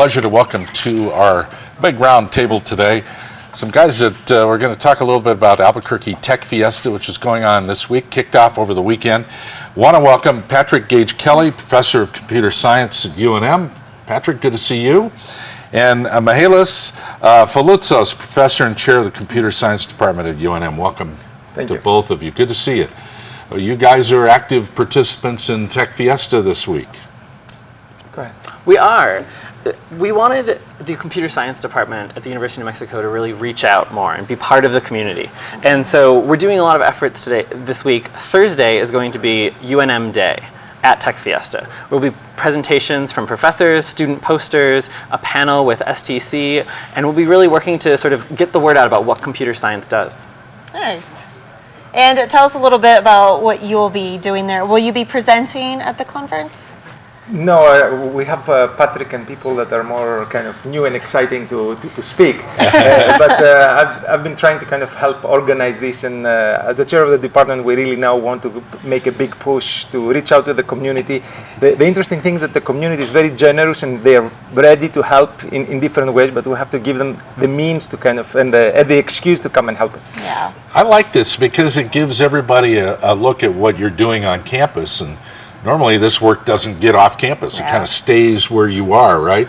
pleasure to welcome to our big round table today some guys that we're going to talk a little bit about Albuquerque Tech Fiesta, which is going on this week, kicked off over the weekend. Want to welcome Patrick Gage Kelley, Professor of Computer Science at UNM. Patrick, good to see you. And Michalis, Faloutsos, Professor and Chair of the Computer Science Department at UNM. Welcome to both of you. Good to see you. You guys are active participants in Tech Fiesta this week. Go ahead. We are. We wanted the computer science department at the University of New Mexico to really reach out more and be part of the community. And so we're doing a lot of efforts this week. Thursday is going to be UNM Day at Tech Fiesta. There will be presentations from professors, student posters, a panel with STC, and we'll be really working to sort of get the word out about what computer science does. Nice. And tell us a little bit about what you'll be doing there. Will you be presenting at the conference? No, we have Patrick and people that are more kind of new and exciting to speak. But I've been trying to kind of help organize this, and as the chair of the department, we really now want to make a big push to reach out to the community. The interesting thing is that the community is very generous and they are ready to help in different ways, but we have to give them the means to kind of, and the excuse to come and help us. Yeah. I like this because it gives everybody a look at what you're doing on campus, and normally this work doesn't get off campus. Yeah. It kind of stays where you are, right?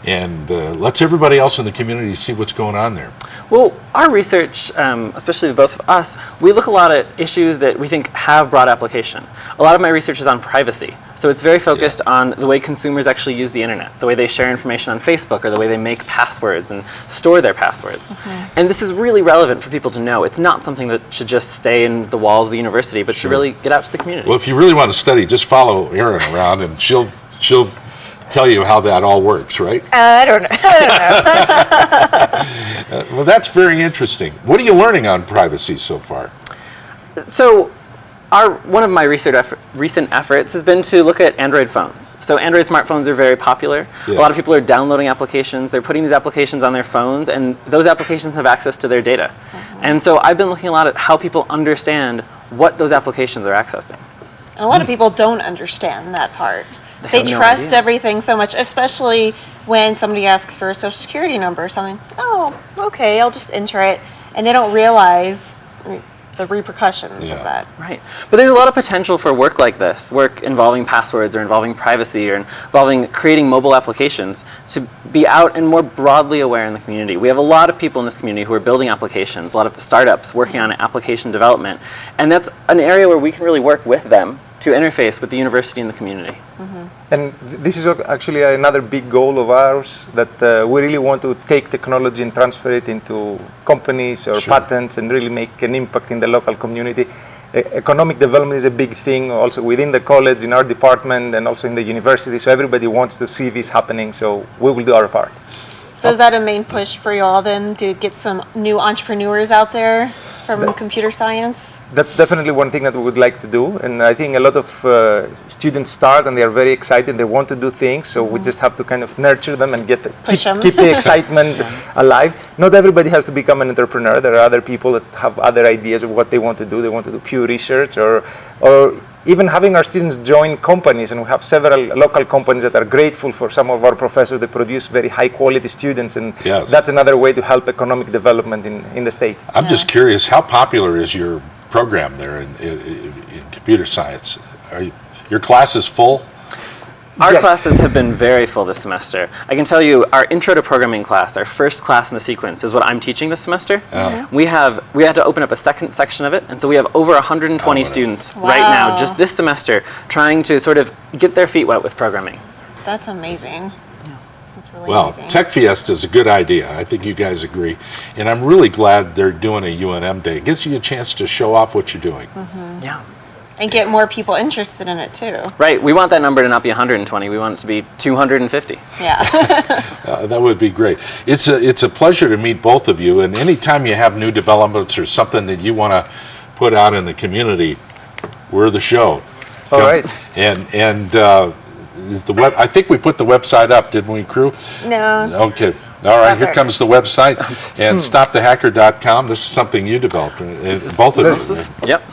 And lets everybody else in the community see what's going on there. Well, our research, especially both of us, we look a lot at issues that we think have broad application. A lot of my research is on privacy. So it's very focused on the way consumers actually use the internet, the way they share information on Facebook, or the way they make passwords and store their passwords. Mm-hmm. And this is really relevant for people to know. It's not something that should just stay in the walls of the university, but should really get out to the community. Well, if you really want to study, just follow Erin around and she'll tell you how that all works, right? I don't know. Well, that's very interesting. What are you learning on privacy so far? So one of my recent efforts has been to look at Android phones. So Android smartphones are very popular. Yes. A lot of people are downloading applications. They're putting these applications on their phones, and those applications have access to their data. Mm-hmm. And so I've been looking a lot at how people understand what those applications are accessing. And a lot of people don't understand that part. They trust everything so much, especially when somebody asks for a social security number or something. Oh, okay, I'll just enter it. And they don't realize the repercussions of that. Right. But there's a lot of potential for work like this, work involving passwords or involving privacy or involving creating mobile applications to be out and more broadly aware in the community. We have a lot of people in this community who are building applications, a lot of startups working on application development, and that's an area where we can really work with them to interface with the university and the community. Mm-hmm. And this is actually another big goal of ours, that we really want to take technology and transfer it into companies or patents and really make an impact in the local community. Economic development is a big thing also within the college, in our department, and also in the university. So everybody wants to see this happening, so we will do our part. So is that a main push for you all then, to get some new entrepreneurs out there from computer science? That's definitely one thing that we would like to do, and I think a lot of students start and they are very excited, they want to do things, so we just have to kind of nurture them and keep the excitement alive. Not everybody has to become an entrepreneur. There are other people that have other ideas of what they want to do. They want to do pure research, or even having our students join companies, and we have several local companies that are grateful for some of our professors. They produce very high quality students, and that's another way to help economic development in the state. I'm just curious, how popular is your program there in computer science? Your class is full? Our classes have been very full this semester. I can tell you, our Intro to Programming class, our first class in the sequence, is what I'm teaching this semester. We had to open up a second section of it, and so we have over 120 students right now, just this semester, trying to sort of get their feet wet with programming. That's amazing. That's really Well, amazing. Tech Fiesta is a good idea. I think you guys agree. And I'm really glad they're doing a UNM Day. It gives you a chance to show off what you're doing. Mm-hmm. Yeah. And get more people interested in it too. Right. We want that number to not be 120. We want it to be 250. Yeah. That would be great. It's a pleasure to meet both of you. And anytime you have new developments or something that you want to put out in the community, we're the show. All right. And the web. I think we put the website up, didn't we, crew? No. Okay. All right. Here comes the website, and stopthehacker.com. This is something you developed. Both of you. Yep.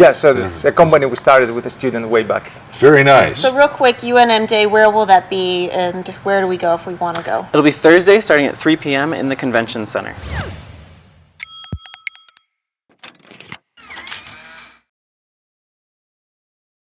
Yeah, so it's a company we started with a student way back. Very nice. So real quick, UNM Day, where will that be and where do we go if we want to go? It'll be Thursday starting at 3 p.m. in the Convention Center.